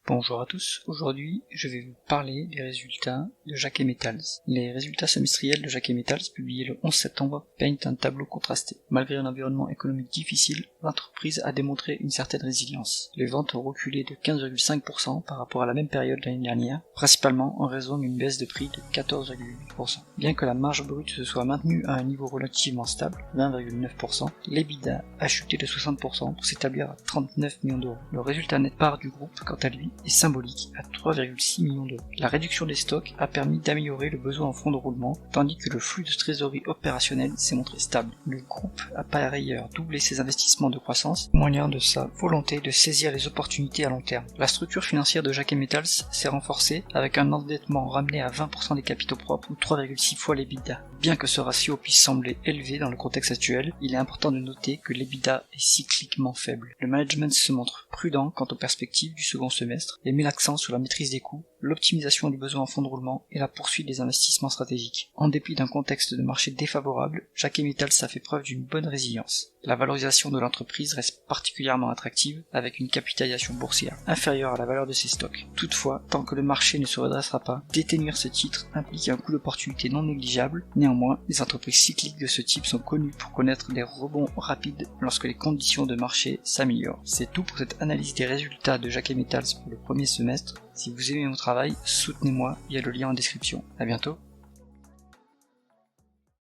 Bonjour à tous, aujourd'hui je vais vous parler des résultats de Jacquet Metals. Les résultats semestriels de Jacquet Metals publiés le 11 septembre peignent un tableau contrasté. Malgré un environnement économique difficile, l'entreprise a démontré une certaine résilience. Les ventes ont reculé de 15,5% par rapport à la même période l'année dernière, principalement en raison d'une baisse de prix de 14,8%. Bien que la marge brute se soit maintenue à un niveau relativement stable, 20,9%, l'EBITDA a chuté de 60% pour s'établir à 39 millions d'euros. Le résultat net part du groupe, quant à lui, est symbolique à 3,6 millions d'euros. La réduction des stocks a permis d'améliorer le besoin en fonds de roulement, tandis que le flux de trésorerie opérationnelle s'est montré stable. Le groupe a par ailleurs doublé ses investissements de croissance, témoignant de sa volonté de saisir les opportunités à long terme. La structure financière de Jacquet Metals s'est renforcée avec un endettement ramené à 20% des capitaux propres ou 3,6 fois l'EBITDA. Bien que ce ratio puisse sembler élevé dans le contexte actuel, il est important de noter que l'EBITDA est cycliquement faible. Le management se montre prudent quant aux perspectives du second semestre et met l'accent sur la maîtrise des coûts, l'optimisation du besoin en fonds de roulement et la poursuite des investissements stratégiques. En dépit d'un contexte de marché défavorable, Jacquet Metals a fait preuve d'une bonne résilience. La valorisation de l'entreprise reste particulièrement attractive avec une capitalisation boursière inférieure à la valeur de ses stocks. Toutefois, tant que le marché ne se redressera pas, détenir ce titre implique un coût d'opportunité non négligeable. Néanmoins, les entreprises cycliques de ce type sont connues pour connaître des rebonds rapides lorsque les conditions de marché s'améliorent. C'est tout pour cette analyse des résultats de Jacquet Metals pour le premier semestre. Si vous aimez mon travail, soutenez-moi via le lien en description. À bientôt.